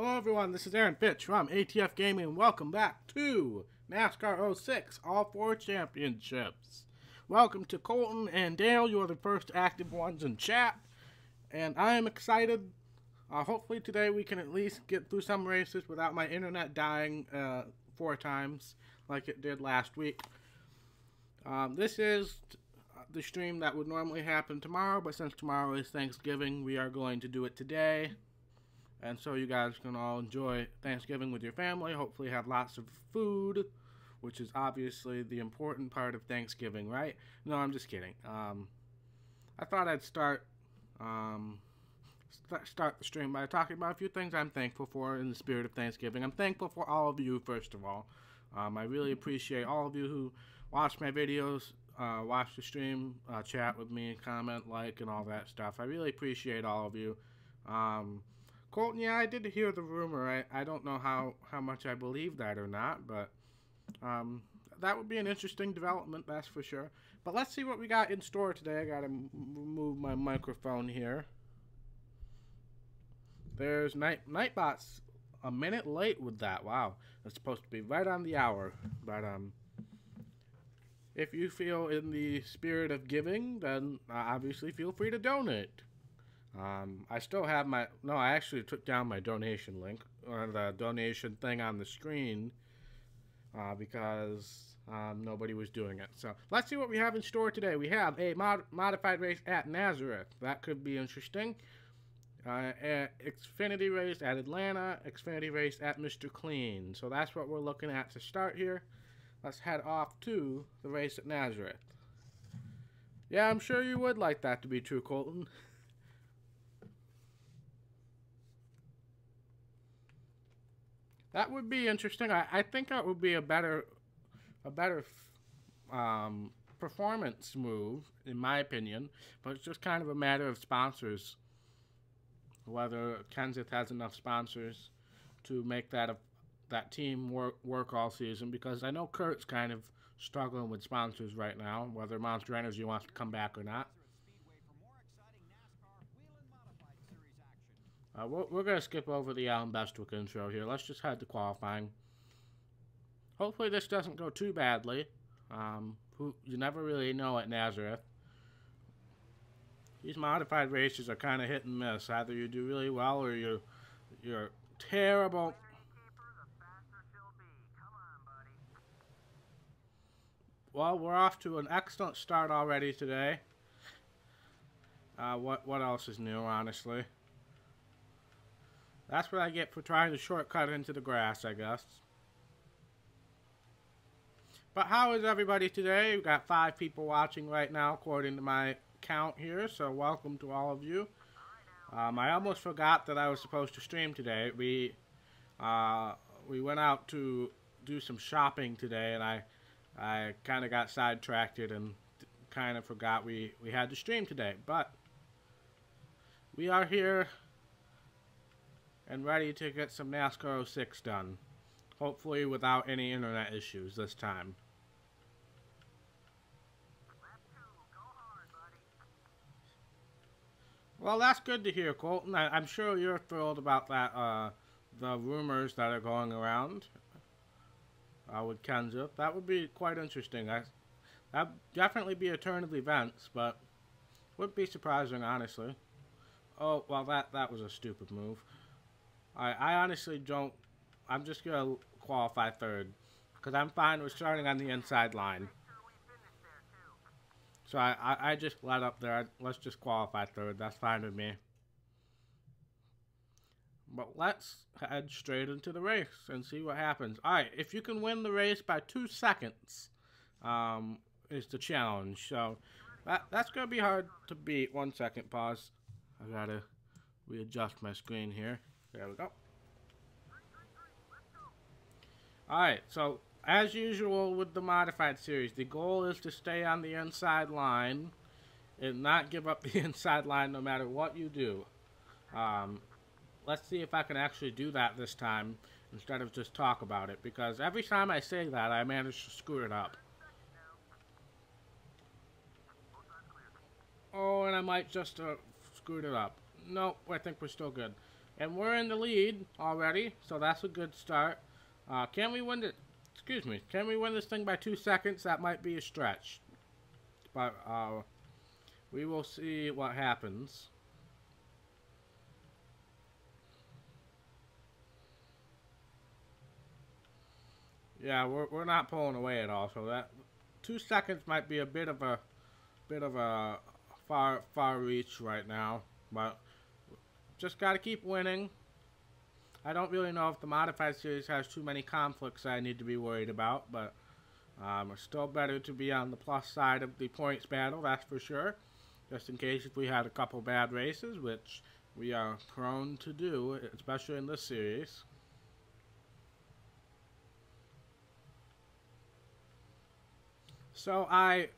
Hello everyone, this is Aaron Fitch from ATF Gaming and welcome back to Nascar 06 All 4 Championships. Welcome to Colton and Dale, you are the first active ones in chat, and I am excited. Hopefully today we can at least get through some races without my internet dying 4 times like it did last week. This is the stream that would normally happen tomorrow, but since tomorrow is Thanksgiving, we are going to do it today. And so you guys can all enjoy Thanksgiving with your family, hopefully have lots of food, which is obviously the important part of Thanksgiving, right? No, I'm just kidding. I thought I'd start the stream by talking about a few things I'm thankful for in the spirit of Thanksgiving. I'm thankful for all of you, first of all. I really appreciate all of you who watch my videos, watch the stream, chat with me, comment, like, and all that stuff. I really appreciate all of you. Colton, yeah, I did hear the rumor. I don't know how much I believe that or not, but that would be an interesting development, that's for sure. But let's see what we got in store today. I gotta move my microphone here. There's Nightbot's a minute late with that. Wow, it's supposed to be right on the hour. But if you feel in the spirit of giving, then obviously feel free to donate. I still have my, no, I actually took down my donation link, or the donation thing on the screen, because nobody was doing it. So, let's see what we have in store today. We have a modified race at Nazareth. That could be interesting. Xfinity race at Atlanta, Xfinity race at Mr. Clean. So, that's what we're looking at to start here. Let's head off to the race at Nazareth. Yeah, I'm sure you would like that to be true, Colton. That would be interesting. I think that would be a better performance move, in my opinion. But it's just kind of a matter of sponsors. Whether Kenseth has enough sponsors to make that team work all season. Because I know Kurt's kind of struggling with sponsors right now. Whether Monster Energy wants to come back or not. We're going to skip over the Alan Bestwick intro here. Let's just head to qualifying. Hopefully this doesn't go too badly. You never really know at Nazareth. These modified races are kind of hit and miss. Either you do really well or you're terrible. Well, we're off to an excellent start already today. What else is new, honestly? That's what I get for trying to shortcut into the grass, I guess. But how is everybody today? We've got 5 people watching right now, according to my count here. So welcome to all of you. I almost forgot that I was supposed to stream today. We went out to do some shopping today, and I kind of got sidetracked and kind of forgot we had to stream today. But we are here and ready to get some NASCAR 06 done. Hopefully without any internet issues this time. Well, that's good to hear, Colton. I'm sure you're thrilled about that, the rumors that are going around with Kenseth. That would be quite interesting. That'd definitely be a turn of events, but would be surprising, honestly. Oh, well, that was a stupid move. I honestly don't. I'm just going to qualify 3rd. Because I'm fine with starting on the inside line. So I just let up there. Let's just qualify 3rd. That's fine with me. But let's head straight into the race and see what happens. Alright, if you can win the race by 2 seconds is the challenge. So that's going to be hard to beat. 1 second, pause. I got to readjust my screen here. There we go. Alright, so as usual with the modified series, the goal is to stay on the inside line and not give up the inside line no matter what you do. Let's see if I can actually do that this time instead of just talk about it, because every time I say that I manage to screw it up. Oh, and I might just screwed it up. Nope, I think we're still good. And we're in the lead already, so that's a good start. Can we win it? Excuse me. Can we win this thing by 2 seconds? That might be a stretch. But we will see what happens. Yeah, we're not pulling away at all, so that 2 seconds might be a bit of a far reach right now, but just got to keep winning. I don't really know if the modified series has too many conflicts I need to be worried about, but it's still better to be on the plus side of the points battle, that's for sure. Just in case if we had a couple bad races, which we are prone to do, especially in this series. So I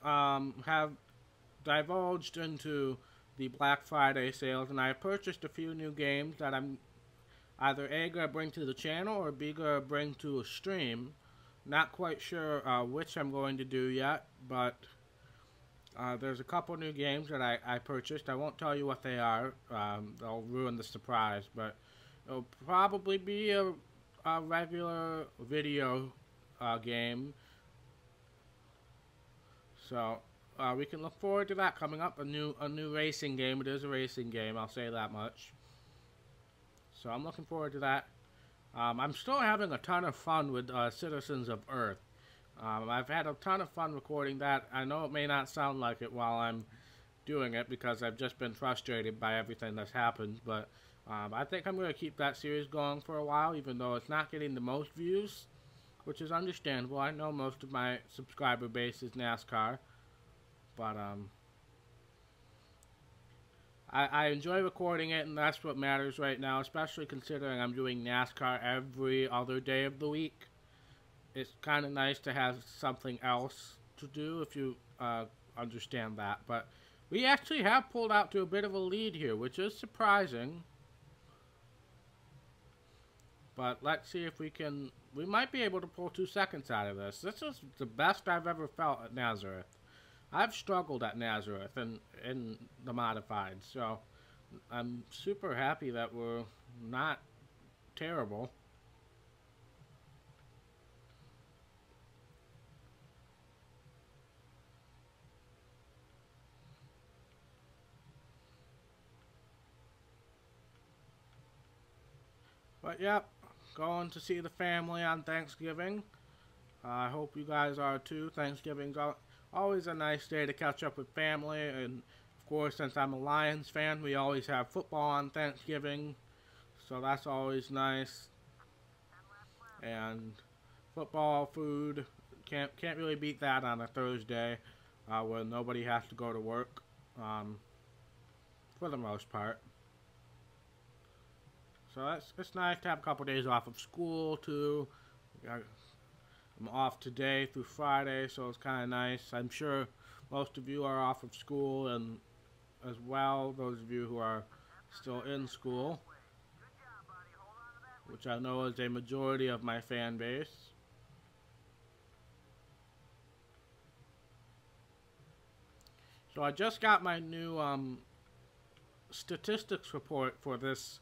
have divulged into the Black Friday sales, and I purchased a few new games that I'm either A, going to bring to the channel, or B, going to bring to a stream. Not quite sure which I'm going to do yet, but there's a couple new games that I purchased. I won't tell you what they are. They'll ruin the surprise, but it'll probably be a regular video game. So we can look forward to that coming up. A new racing game. It is a racing game, I'll say that much. So I'm looking forward to that. I'm still having a ton of fun with Citizens of Earth. I've had a ton of fun recording that. I know it may not sound like it while I'm doing it because I've just been frustrated by everything that's happened, but I think I'm going to keep that series going for a while, even though it's not getting the most views, which is understandable. I know most of my subscriber base is NASCAR, but I enjoy recording it, and that's what matters right now, especially considering I'm doing NASCAR every other day of the week. It's kind of nice to have something else to do, if you understand that. But we actually have pulled out to a bit of a lead here, which is surprising. But let's see if we can... We might be able to pull 2 seconds out of this. This is the best I've ever felt at Nazareth. I've struggled at Nazareth in the modified, so I'm super happy that we're not terrible. But yep, going to see the family on Thanksgiving. I hope you guys are too. Thanksgiving's always a nice day to catch up with family, and of course, since I'm a Lions fan, we always have football on Thanksgiving, so that's always nice. And football, food, can't really beat that on a Thursday when nobody has to go to work, for the most part. So it's nice to have a couple days off of school too. I'm off today through Friday, so it's kind of nice. I'm sure most of you are off of school, and as well, those of you who are still in school, which I know is a majority of my fan base. So I just got my new statistics report for this,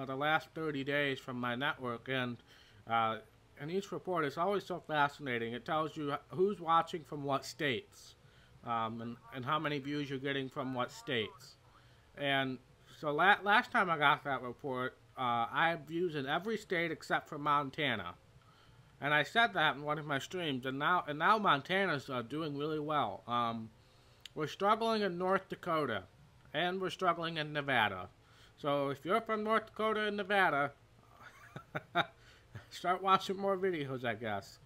the last 30 days from my network, and each report is always so fascinating. It tells you who's watching from what states, and how many views you're getting from what states. And so last time I got that report, I have views in every state except for Montana. And I said that in one of my streams, and now Montana's doing really well. We're struggling in North Dakota, and we're struggling in Nevada. So if you're from North Dakota and Nevada, start watching more videos, I guess,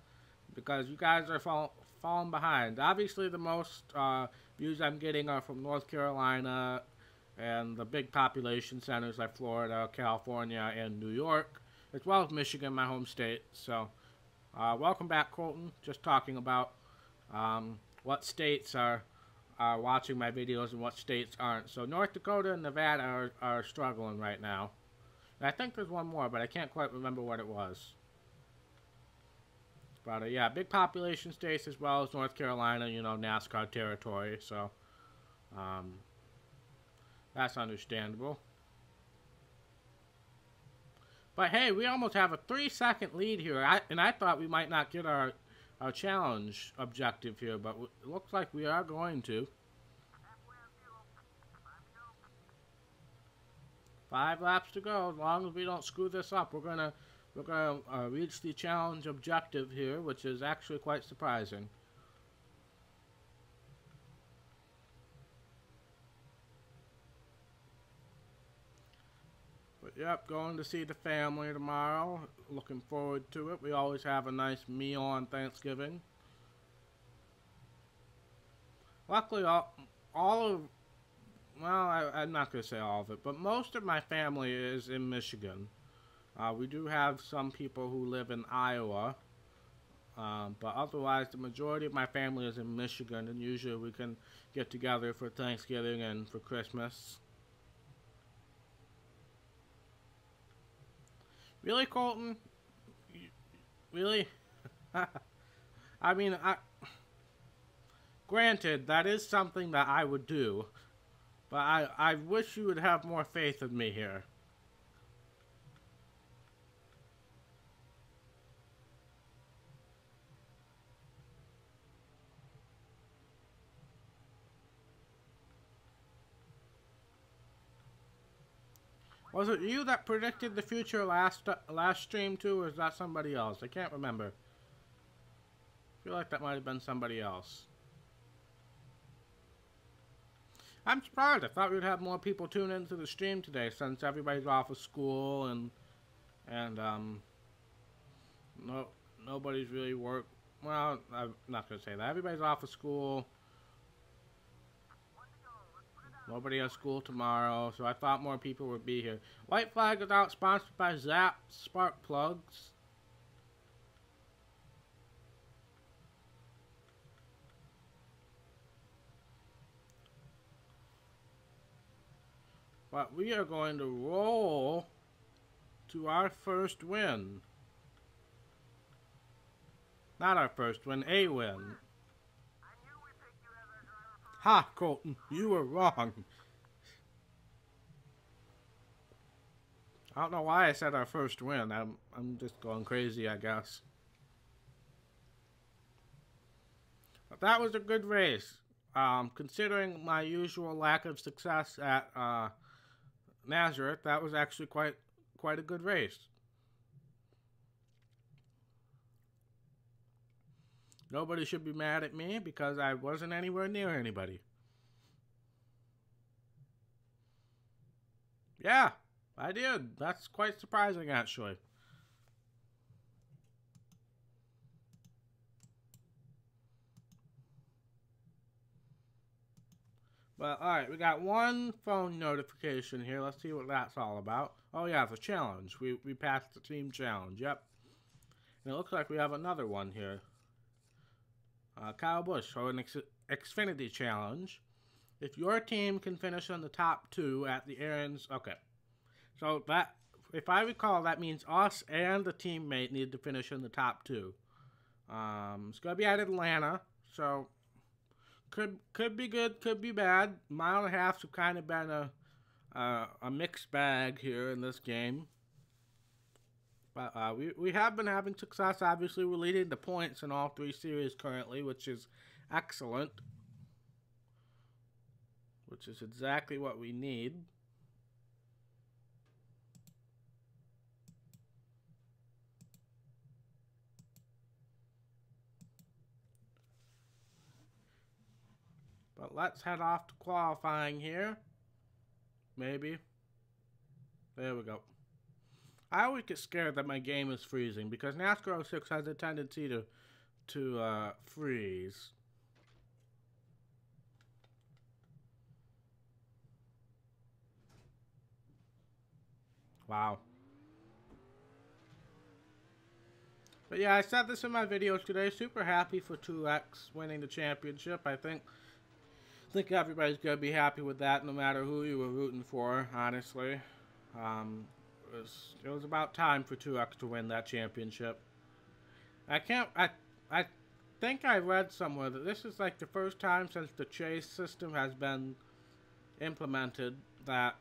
because you guys are falling behind. Obviously, the most views I'm getting are from North Carolina and the big population centers like Florida, California, and New York, as well as Michigan, my home state. So, welcome back, Colton. Just talking about what states are watching my videos and what states aren't. So North Dakota and Nevada are struggling right now. And I think there's one more, but I can't quite remember what it was. But yeah, big population states as well as North Carolina, you know, NASCAR territory. So that's understandable. But hey, we almost have a 3-second lead here. And I thought we might not get our challenge objective here, but it looks like we are going to. 5 laps to go. As long as we don't screw this up, we're gonna reach the challenge objective here, which is actually quite surprising. But yep, going to see the family tomorrow. Looking forward to it. We always have a nice meal on Thanksgiving. Luckily, all of, well, I'm not going to say all of it, but most of my family is in Michigan. We do have some people who live in Iowa, but otherwise the majority of my family is in Michigan, and usually we can get together for Thanksgiving and for Christmas. Really, Colton? Really? I mean, granted, that is something that I would do, but I wish you would have more faith in me here. Was it you that predicted the future last stream too, or is that somebody else? I can't remember. I feel like that might have been somebody else. I'm surprised. I thought we'd have more people tune into the stream today since everybody's off of school and nobody's really work. Well, I'm not gonna say that. Everybody's off of school. Nobody has school tomorrow, so I thought more people would be here. White Flag is out, sponsored by Zap Spark Plugs. But we are going to roll to our first win. Not our first win, a win. Ha, Colton, you were wrong. I don't know why I said our first win. I'm just going crazy, I guess. But that was a good race. Considering my usual lack of success at Nazareth, that was actually quite a good race. Nobody should be mad at me because I wasn't anywhere near anybody. Yeah, I did. That's quite surprising, actually. But, alright, we got one phone notification here. Let's see what that's all about. Oh, yeah, the challenge. We passed the team challenge, yep. And it looks like we have another one here. Kyle Busch, so an Xfinity challenge. If your team can finish on the top 2 at the Aaron's... Okay. So, that, if I recall, that means us and the teammate need to finish in the top 2. It's going to be at Atlanta, so... Could be good, could be bad. Mile and a half's kind of been a mixed bag here in this game. But we have been having success. Obviously, we're leading the points in all 3 series currently, which is excellent. Which is exactly what we need. But let's head off to qualifying here. Maybe. There we go. I always get scared that my game is freezing because NASCAR 06 has a tendency to freeze. Wow. But yeah, I said this in my videos today. Super happy for 2X winning the championship. I think everybody's gonna be happy with that, no matter who you were rooting for. Honestly, it was about time for 2X to win that championship. I think I read somewhere that this is like the first time since the chase system has been implemented that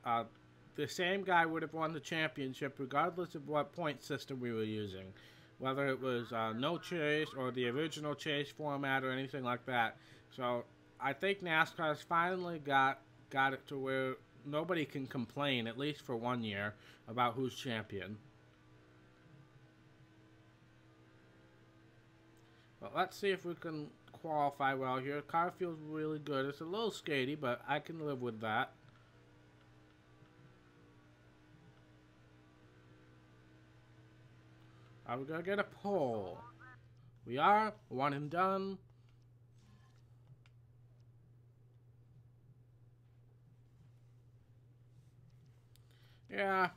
the same guy would have won the championship regardless of what point system we were using. Whether it was no chase or the original chase format or anything like that. So I think NASCAR's finally got it to where nobody can complain, at least for 1 year, about who's champion. But let's see if we can qualify well here. The car feels really good. It's a little skatey, but I can live with that. Are we gonna get a pole? We are. One and done. Yeah.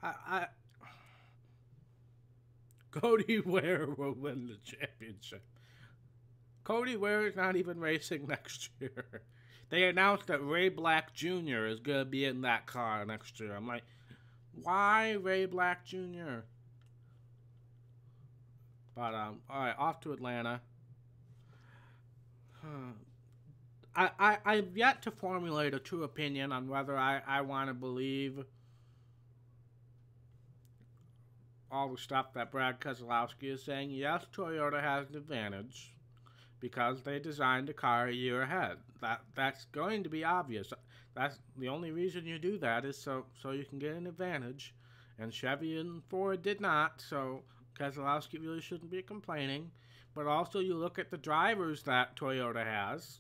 I Cody Ware will win the championship. Cody Ware is not even racing next year. They announced that Ray Black Jr. is going to be in that car next year. I'm like, why Ray Black Jr.? But, alright, off to Atlanta. I've yet to formulate a true opinion on whether I want to believe all the stuff that Brad Keselowski is saying. Yes, Toyota has an advantage because they designed the car a year ahead. That's going to be obvious. That's the only reason you do that is so you can get an advantage. And Chevy and Ford did not, so Keselowski really shouldn't be complaining. But also you look at the drivers that Toyota has.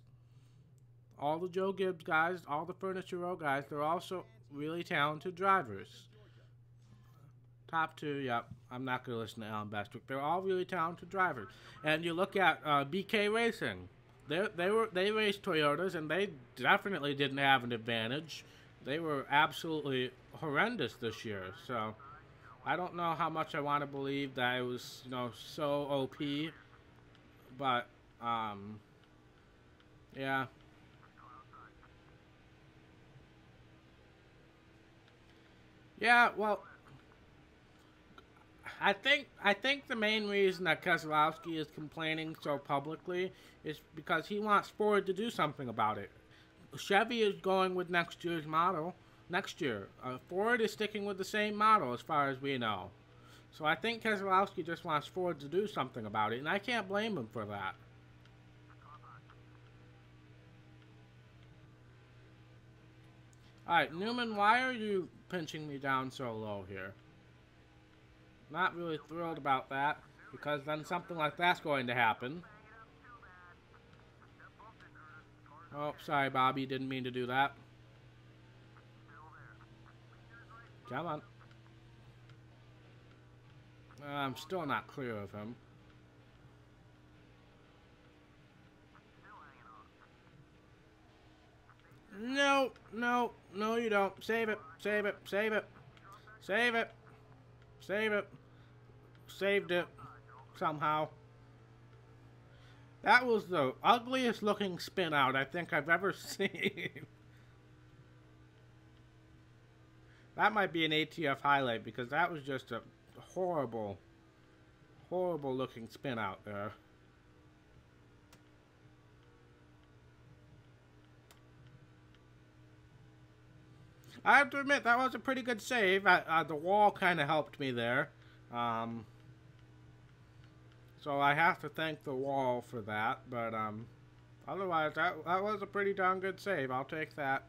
All the Joe Gibbs guys, all the Furniture Row guys, they're also really talented drivers. Top two, yep. I'm not going to listen to Alan Bestwick. They're all really talented drivers. And you look at BK Racing. They raced Toyotas, and they definitely didn't have an advantage. They were absolutely horrendous this year. So I don't know how much I want to believe that it was, so OP. But, yeah. Yeah, well, I think the main reason that Keselowski is complaining so publicly is because he wants Ford to do something about it. Chevy is going with next year's model. Next year, Ford is sticking with the same model as far as we know. So I think Keselowski just wants Ford to do something about it, and I can't blame him for that. Alright, Newman, why are you pinching me down so low here? Not really thrilled about that, because then something like that's going to happen. Oh, sorry, Bobby. Didn't mean to do that. Come on. I'm still not clear of him. No, no, no, you don't. Save it, save it, save it, save it, save it. Saved it somehow. That was the ugliest looking spin out I think I've ever seen. That might be an ATF highlight because that was just a horrible, horrible looking spin out there. I have to admit, that was a pretty good save. The wall kind of helped me there. So I have to thank the wall for that. But otherwise, that was a pretty darn good save. I'll take that.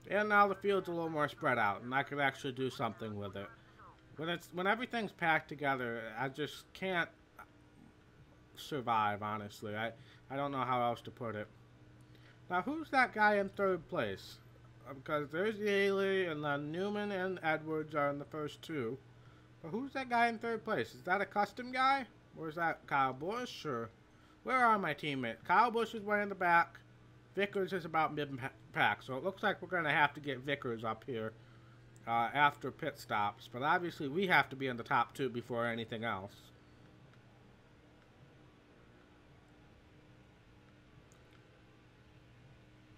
And now the field's a little more spread out, and I could actually do something with it. When everything's packed together, I just can't survive, honestly. I don't know how else to put it. Now, who's that guy in third place? Because there's Yaley, and then Newman and Edwards are in the first two. But who's that guy in third place? Is that a custom guy? Or is that Kyle Busch? Or where are my teammates? Kyle Busch is way in the back. Vickers is about mid-pack. So it looks like we're going to have to get Vickers up here after pit stops. But obviously we have to be in the top two before anything else.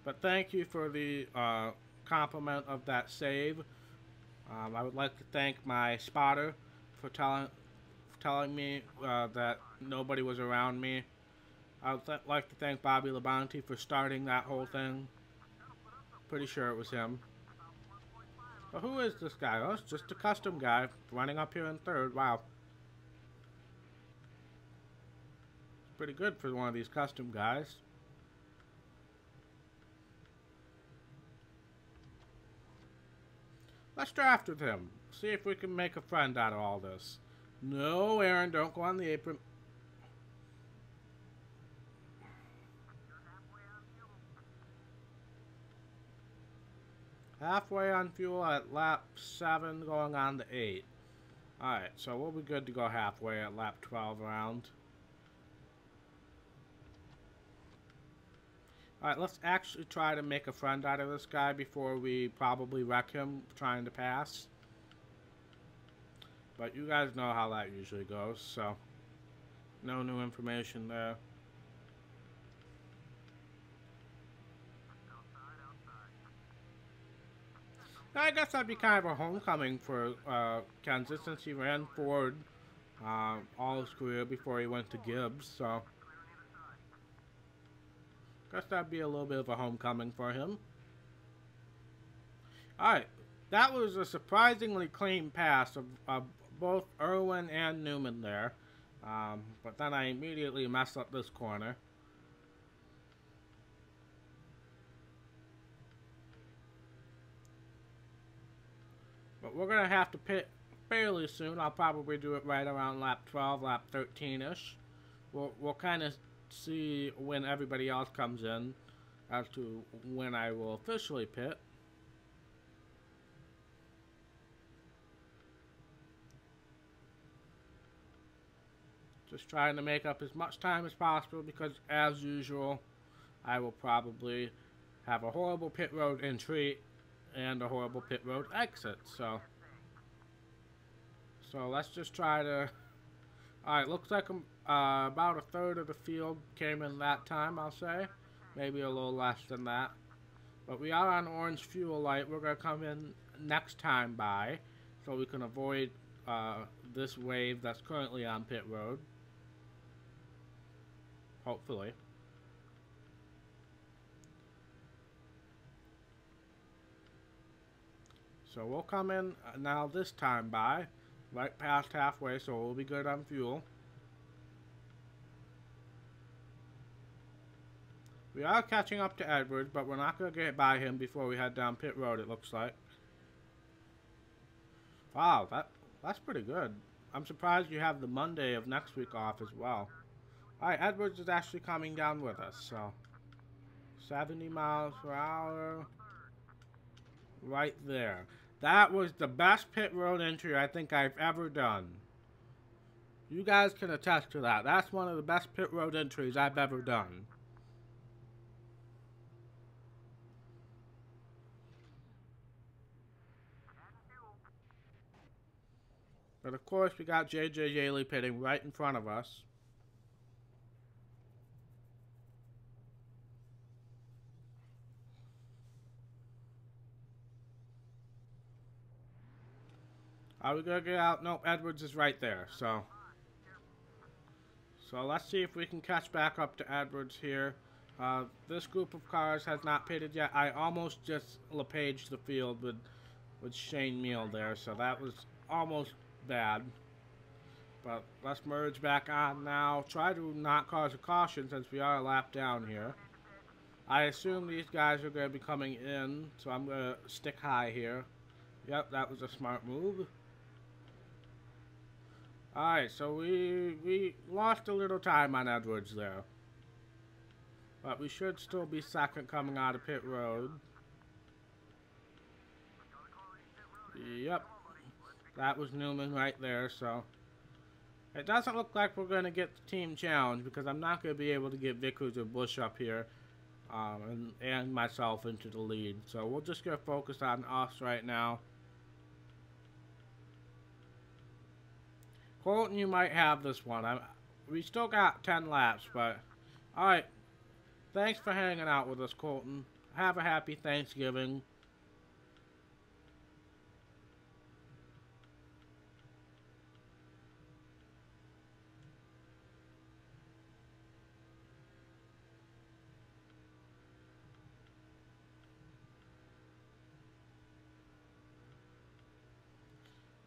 But thank you for the compliment of that save. I would like to thank my spotter for telling me that nobody was around me I'd like to thank Bobby Labonte for starting that whole thing. Pretty sure it was him. But who is this guy? Oh, it's just a custom guy running up here in third. Wow. Pretty good for one of these custom guys. Let's draft with him. See if we can make a friend out of all this. No, Aaron, don't go on the apron. Halfway on fuel at lap 7, going on to 8. Alright, so we'll be good to go halfway at lap 12 around. Alright, let's actually try to make a friend out of this guy before we probably wreck him trying to pass. But you guys know how that usually goes, so no new information there. I guess that'd be kind of a homecoming for Kansas, since he ran Ford all his career before he went to Gibbs, so guess that'd be a little bit of a homecoming for him. Alright, that was a surprisingly clean pass of both Irwin and Newman there, but then I immediately messed up this corner. But we're going to have to pit fairly soon. I'll probably do it right around lap 12, lap 13-ish. We'll kind of see when everybody else comes in as to when I will officially pit. Just trying to make up as much time as possible because, as usual, I will probably have a horrible pit road entry and a horrible pit road exit, so let's just try to. Alright, looks like about a third of the field came in that time, I'll say. Maybe a little less than that. But we are on orange fuel light. We're going to come in next time by, so we can avoid this wave that's currently on pit road. Hopefully. So we'll come in now this time by, right past halfway, so we'll be good on fuel. We are catching up to Edwards, but we're not going to get by him before we head down pit road, it looks like. Wow, that's pretty good. I'm surprised you have the Monday of next week off as well. Alright, Edwards is actually coming down with us, so 70 miles per hour. Right there. That was the best pit road entry I think I've ever done. You guys can attest to that. That's one of the best pit road entries I've ever done. But of course, we got JJ Yaley pitting right in front of us. Are we gonna get out? Nope, Edwards is right there, so let's see if we can catch back up to Edwards here. This group of cars has not pitted yet. I almost just LePaged the field with Shane Meal there, so that was almost bad. But let's merge back on now. Try to not cause a caution since we are a lap down here. I assume these guys are going to be coming in, so I'm going to stick high here. Yep, that was a smart move. Alright, so we lost a little time on Edwards there. But we should still be second coming out of pit road. Yep. That was Newman right there, so it doesn't look like we're going to get the team challenge because I'm not going to be able to get Vickers or Bush up here and myself into the lead. So we'll just go focus on us right now. Colton, you might have this one. We still got 10 laps, but alright. Thanks for hanging out with us, Colton. Have a happy Thanksgiving.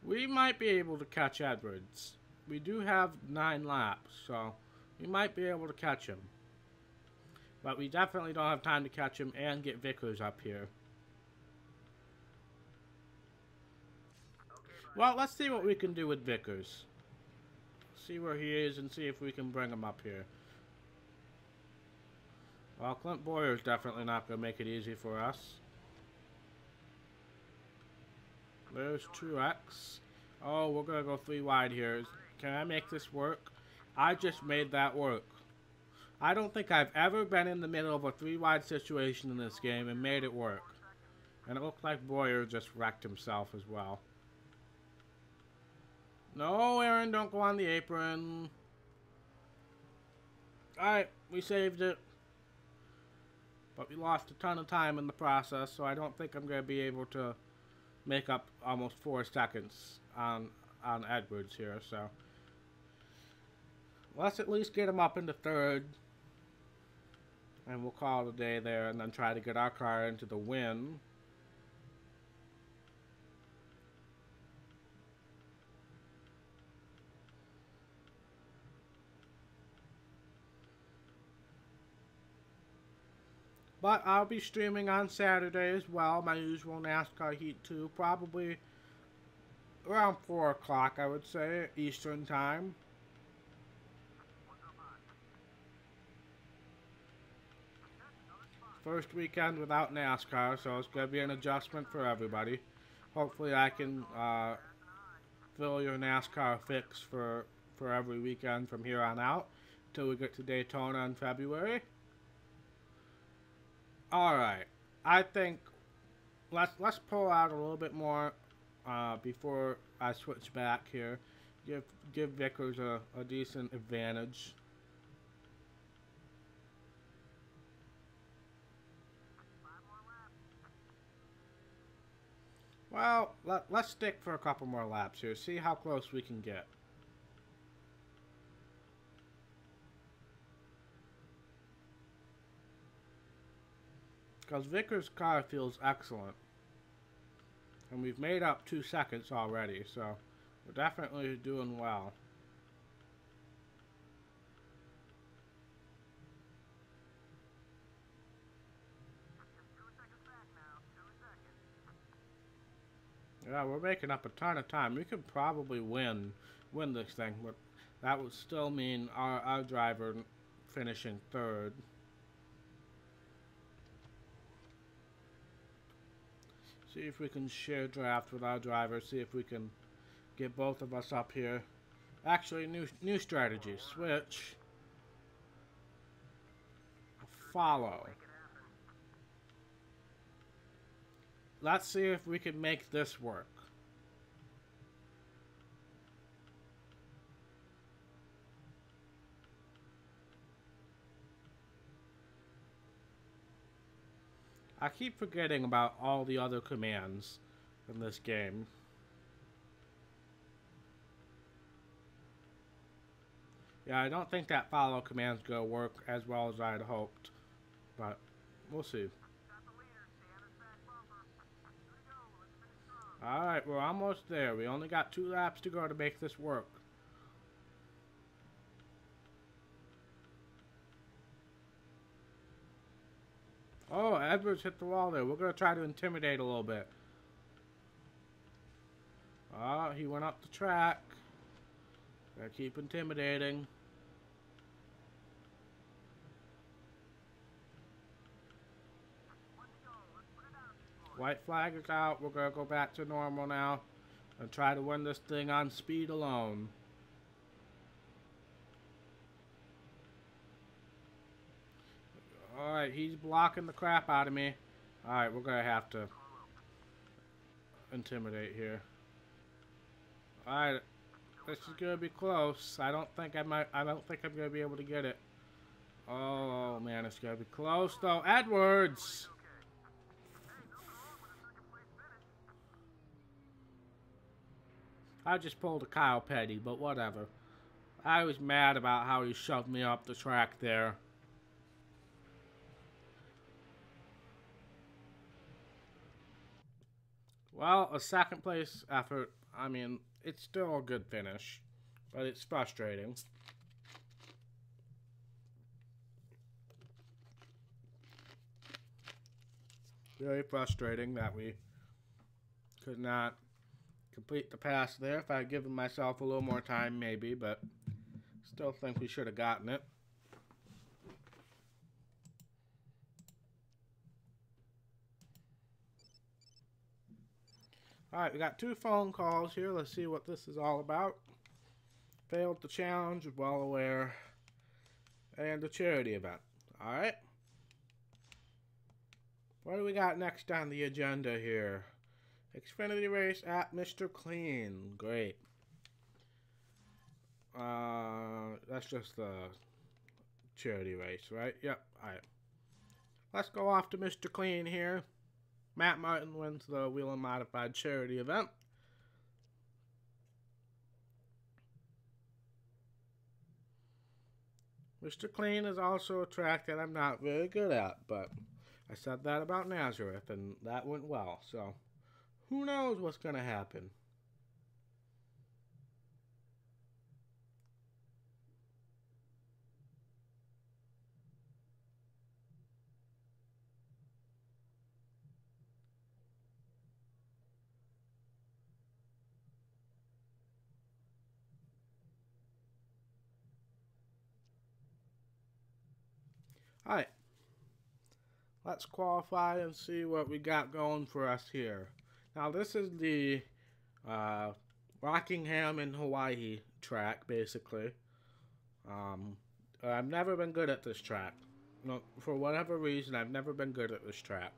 We might be able to catch Edwards. We do have 9 laps, so we might be able to catch him. But we definitely don't have time to catch him and get Vickers up here. Well, let's see what we can do with Vickers. See where he is and see if we can bring him up here. Well, Clint Boyer is definitely not going to make it easy for us. There's Truex. Oh, we're going to go 3 wide here. Can I make this work? I just made that work. I don't think I've ever been in the middle of a 3 wide situation in this game and made it work. And it looked like Boyer just wrecked himself as well. No, Aaron, don't go on the apron. Alright, we saved it. But we lost a ton of time in the process, so I don't think I'm going to be able to make up almost 4 seconds on Edwards here. So let's at least get him up into 3rd. And we'll call it a day there and then try to get our car into the win. But I'll be streaming on Saturday as well, my usual NASCAR Heat 2, probably around 4 o'clock, I would say, Eastern Time. First weekend without NASCAR, so it's going to be an adjustment for everybody. Hopefully I can fill your NASCAR fix for every weekend from here on out, until we get to Daytona in February. Alright, I think let's pull out a little bit more before I switch back here. Give Vickers a decent advantage. Well, let's stick for a couple more laps here, see how close we can get. Because Vickers' car feels excellent. And we've made up 2 seconds already, so we're definitely doing well. Yeah, we're making up a ton of time. We could probably win this thing, but that would still mean our driver finishing 3rd. See if we can share draft with our driver. See if we can get both of us up here. Actually, new strategy. Switch. Follow. Let's see if we can make this work. I keep forgetting about all the other commands in this game. Yeah, I don't think that follow command's gonna work as well as I'd hoped, but we'll see. Alright, we're almost there. We only got 2 laps to go to make this work. Oh, Edwards hit the wall there. We're going to try to intimidate a little bit. Oh, he went up the track. Gotta keep intimidating. White flag is out. We're going to go back to normal now and try to win this thing on speed alone. Alright, he's blocking the crap out of me. Alright, we're gonna have to intimidate here. Alright, this is gonna be close. I don't think I'm gonna be able to get it. Oh man, it's gonna be close though. Edwards! I just pulled a Kyle Petty, but whatever. I was mad about how he shoved me up the track there. Well, a second place effort, I mean, it's still a good finish, but it's frustrating. Very frustrating that we could not complete the pass there. If I had given myself a little more time, maybe, but still think we should have gotten it. Alright, we got 2 phone calls here. Let's see what this is all about. Failed the challenge, well aware, and a charity event. Alright. What do we got next on the agenda here? Xfinity race at Mr. Clean. Great. That's just the charity race, right? Yep. Alright. Let's go off to Mr. Clean here. Matt Martin wins the Wheel and Modified charity event. Mr. Clean is also a track that I'm not very good at, but I said that about Nazareth, and that went well. So, who knows what's going to happen? Alright, let's qualify and see what we got going for us here. Now, this is the Rockingham in Hawaii track, basically. I've never been good at this track. No, for whatever reason, I've never been good at this track.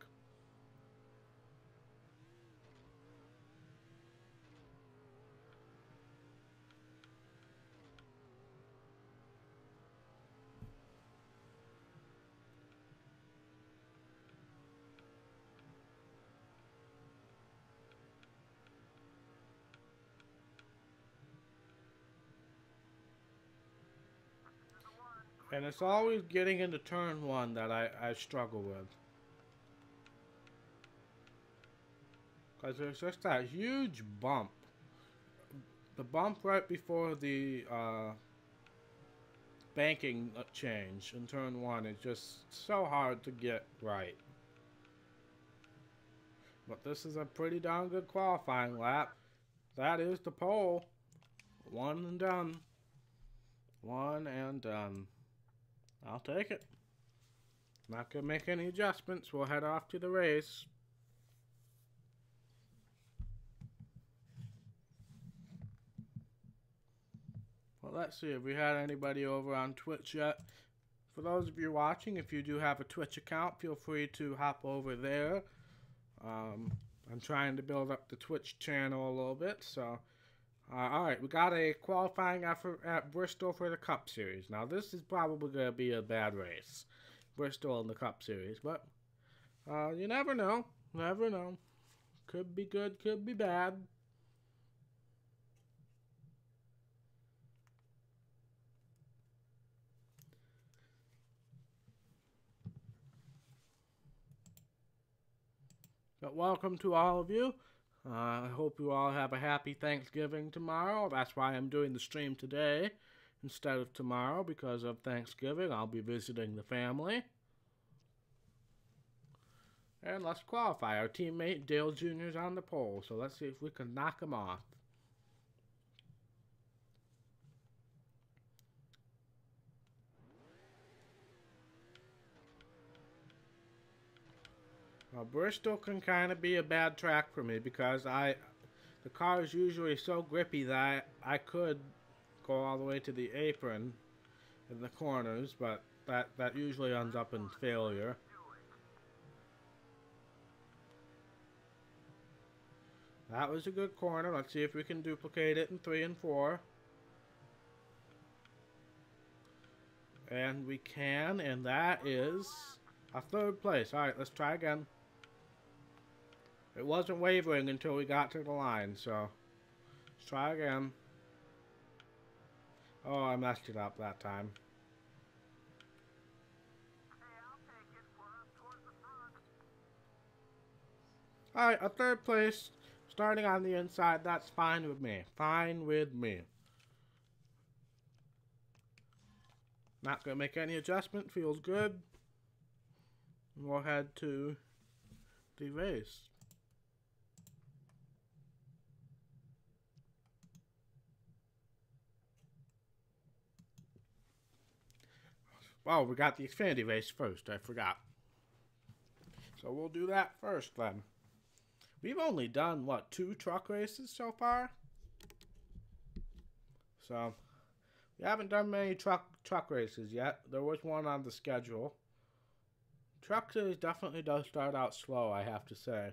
And it's always getting into turn 1 that I struggle with. Because there's just that huge bump. The bump right before the banking change in turn 1 is just so hard to get right. But this is a pretty darn good qualifying lap. That is the pole. One and done. One and done. I'll take it. Not going to make any adjustments. We'll head off to the race. Well, let's see if we had anybody over on Twitch yet. For those of you watching, if you do have a Twitch account, feel free to hop over there. I'm trying to build up the Twitch channel a little bit, so... Alright, we got a qualifying effort at Bristol for the Cup Series. Now, this is probably going to be a bad race. Bristol in the Cup Series, but you never know. Never know. Could be good, could be bad. But welcome to all of you. I hope you all have a happy Thanksgiving tomorrow. That's why I'm doing the stream today instead of tomorrow, because of Thanksgiving. I'll be visiting the family. And let's qualify. Our teammate Dale Jr. is on the pole, so let's see if we can knock him off. Bristol can kind of be a bad track for me because the car is usually so grippy that I could go all the way to the apron in the corners, but that usually ends up in failure. That was a good corner. Let's see if we can duplicate it in 3 and 4. And we can, and that is a 3rd place. Alright, let's try again. It wasn't wavering until we got to the line, so let's try again. Oh, I messed it up that time. Alright, a 3rd place. starting on the inside, that's fine with me. Fine with me. Not going to make any adjustment. Feels good. We'll head to the race. Oh, we got the Xfinity race first. I forgot. So we'll do that first then. We've only done, what, 2 truck races so far? So, we haven't done many truck races yet. There was one on the schedule. Truck series definitely does start out slow, I have to say.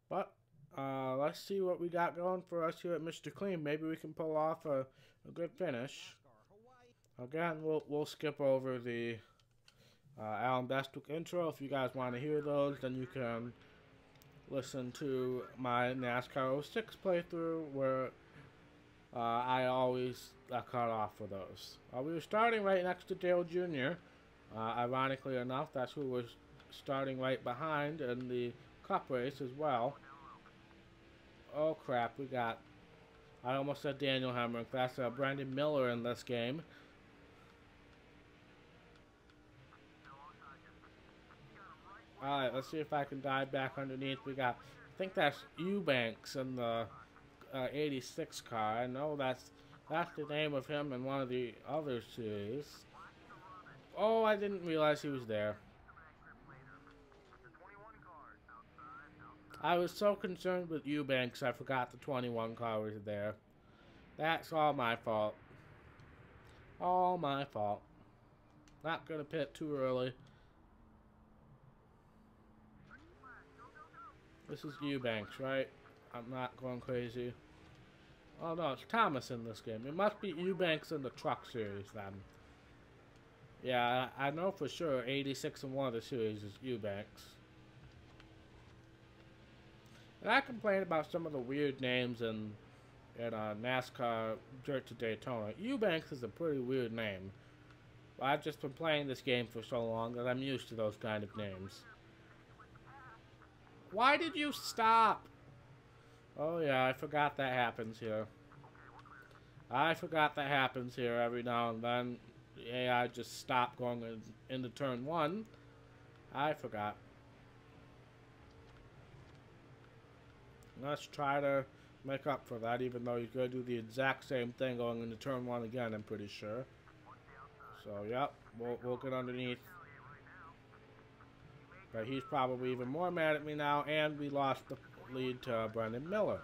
But, let's see what we got going for us here at Mr. Clean. Maybe we can pull off a good finish. Again, we'll skip over the Alan Bestwick intro. If you guys want to hear those, then you can listen to my NASCAR 06 playthrough where I always cut off for those. We were starting right next to Dale Jr. Ironically enough, that's who was starting right behind in the Cup race as well. Oh crap, we got, I almost said Daniel Hemrick. That's Brandon Miller in this game. Alright, let's see if I can dive back underneath. We got, I think that's Eubanks in the 86 car. I know that's the name of him in one of the other series. Oh, I didn't realize he was there. I was so concerned with Eubanks, I forgot the 21 car was there. That's all my fault. All my fault. Not gonna pit too early. This is Eubanks, right? I'm not going crazy. Oh no, it's Thomas in this game. It must be Eubanks in the truck series then. Yeah, I know for sure 86 in one of the series is Eubanks. And I complain about some of the weird names in NASCAR Dirt to Daytona. Eubanks is a pretty weird name. But I've just been playing this game for so long that I'm used to those kind of names. Why did you stop? Oh yeah, I forgot that happens here. I forgot that happens here every now and then. The AI just stopped going into turn 1. I forgot. Let's try to make up for that, even though he's going to do the exact same thing going into turn 1 again, I'm pretty sure. So, yep, we'll get underneath. But he's probably even more mad at me now, and we lost the lead to Brandon Miller.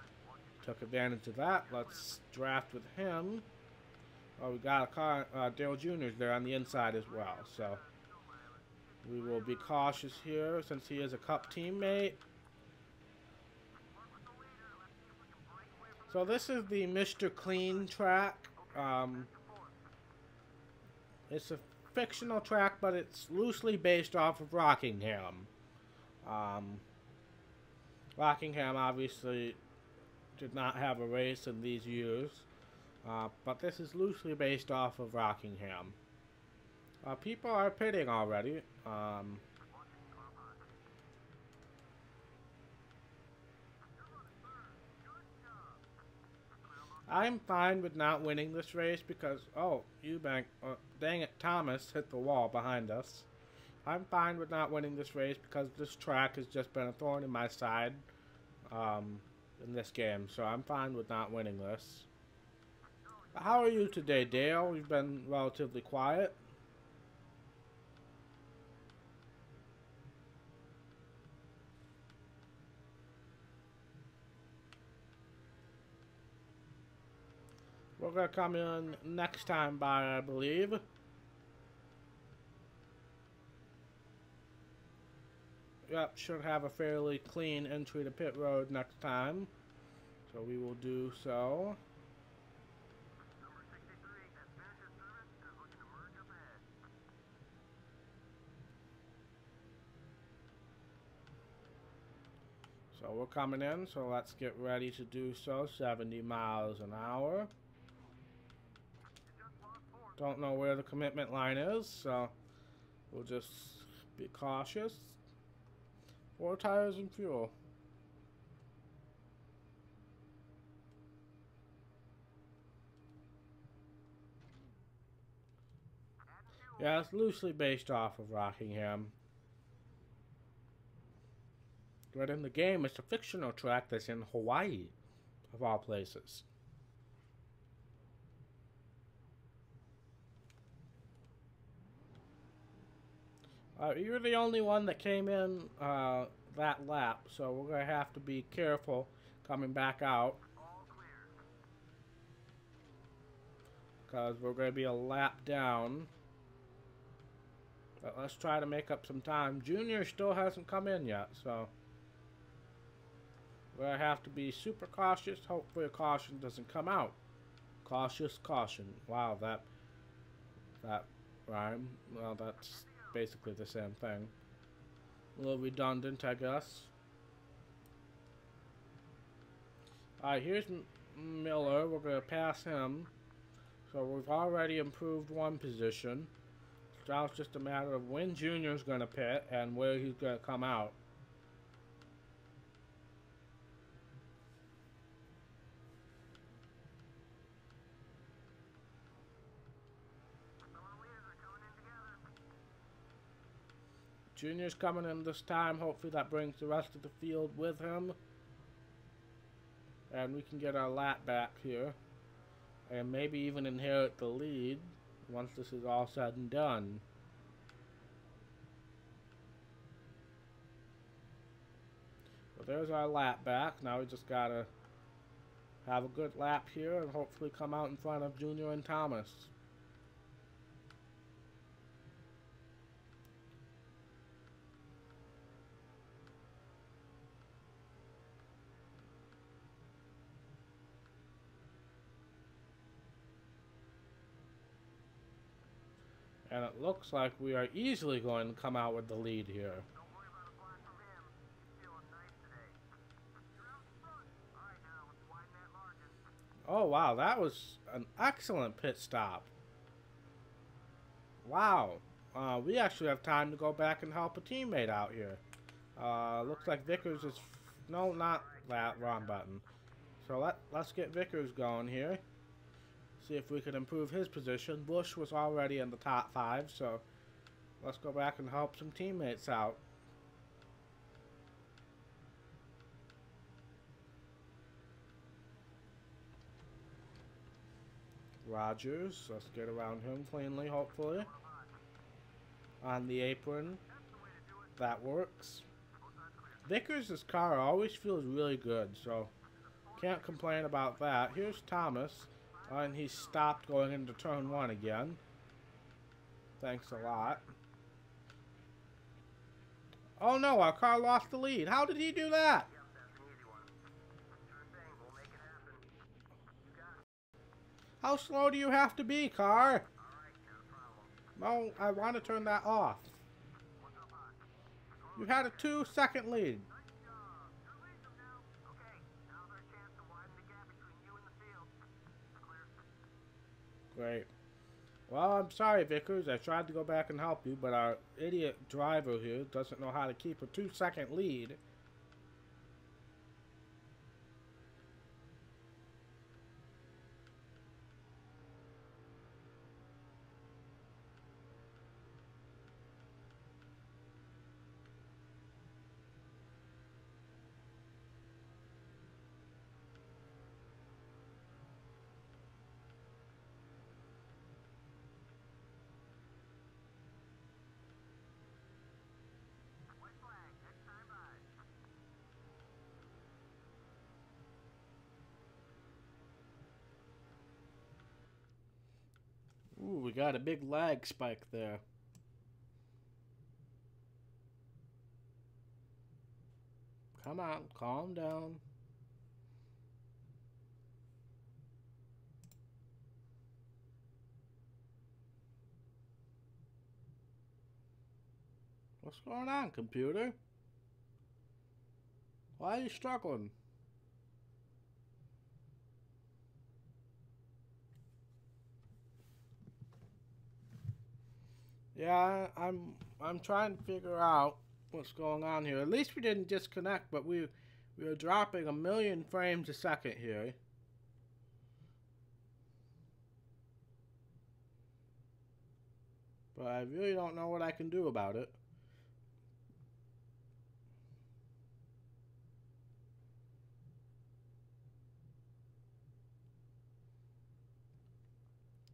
Took advantage of that. Let's draft with him. Oh, we got a car. Dale Jr.'s there on the inside as well, so we will be cautious here since he is a Cup teammate. So this is the Mr. Clean track. It's a fictional track, but it's loosely based off of Rockingham. Rockingham obviously did not have a race in these years, but this is loosely based off of Rockingham. People are pitting already. I'm fine with not winning this race because, oh, Eubank, dang it, Thomas hit the wall behind us. I'm fine with not winning this race because this track has just been a thorn in my side in this game, so I'm fine with not winning this. How are you today, Dale? You've been relatively quiet. We're going to come in next time by, I believe. Yep, should have a fairly clean entry to pit road next time. So we will do so. So we're coming in, so let's get ready to do so. 70 miles an hour. Don't know where the commitment line is, so we'll just be cautious. 4 tires and fuel. Yeah, it's loosely based off of Rockingham. But in the game, it's a fictional track that's in Hawaii, of all places. You're the only one that came in that lap, so we're going to have to be careful coming back out. Because we're going to be a lap down. But let's try to make up some time. Junior still hasn't come in yet, so we're going to have to be super cautious. Hopefully a caution doesn't come out. Cautious caution. Wow, that rhyme. Well, that's basically the same thing. A little redundant, I guess. Alright, here's Miller. We're going to pass him. So we've already improved one position. So now it's just a matter of when Junior's going to pit and where he's going to come out. Junior's coming in this time. Hopefully that brings the rest of the field with him. And we can get our lap back here. And maybe even inherit the lead once this is all said and done. So there's our lap back. Now we just gotta have a good lap here and hopefully come out in front of Junior and Thomas. And it looks like we are easily going to come out with the lead here. Oh wow, that was an excellent pit stop. Wow. We actually have time to go back and help a teammate out here. Looks like Vickers is... No, not that. Wrong button. So let's get Vickers going here. See if we can improve his position. Bush was already in the top 5, so let's go back and help some teammates out. Rogers, let's get around him cleanly, hopefully. On the apron. That works. Vickers' car always feels really good, so can't complain about that. Here's Thomas. And he stopped going into turn 1 again. Thanks a lot. Oh no, our car lost the lead. How did he do that? How slow do you have to be, car? No, I want to turn that off. You had a 2-second lead. Great. Well, I'm sorry, Vickers. I tried to go back and help you, but our idiot driver here doesn't know how to keep a 2-second lead. Ooh, we got a big lag spike there. Come on, calm down. What's going on, computer? Why are you struggling? Yeah, I'm trying to figure out what's going on here. At least we didn't disconnect, but we were dropping 1,000,000 frames a second here. But I really don't know what I can do about it.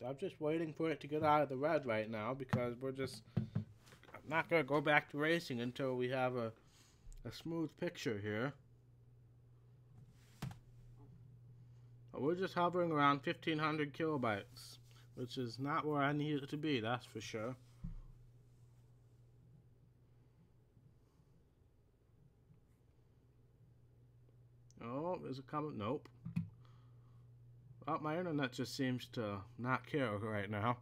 I'm just waiting for it to get out of the red right now because I'm not going to go back to racing until we have a smooth picture here. But we're just hovering around 1,500 kilobytes, which is not where I need it to be, that's for sure. Oh, is it coming? Nope. Well, my internet just seems to not care right now.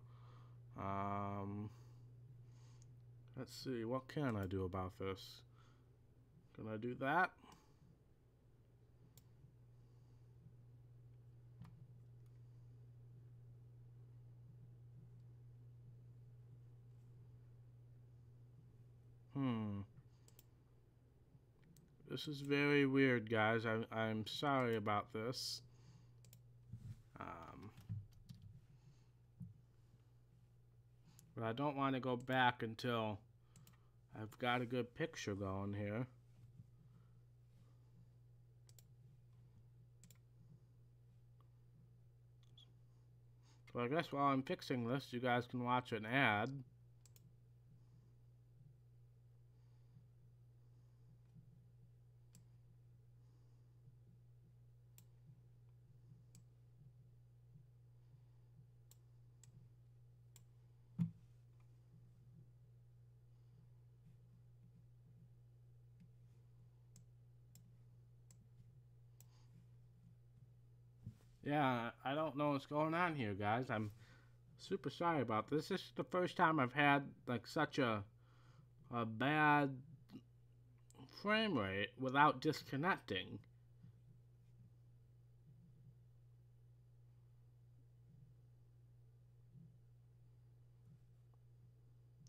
Let's see, what can I do about this? Can I do that? This is very weird, guys. I'm sorry about this. But I don't want to go back until I've got a good picture going here. So I guess while I'm fixing this, you guys can watch an ad. Yeah, I don't know what's going on here, guys. I'm super sorry about this. This is the first time I've had like such a bad frame rate without disconnecting.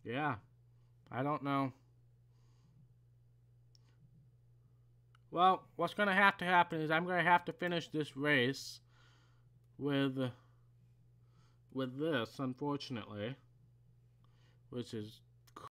Yeah, I don't know. Well, what's going to happen is I'm going to have to finish this race with this, unfortunately, which is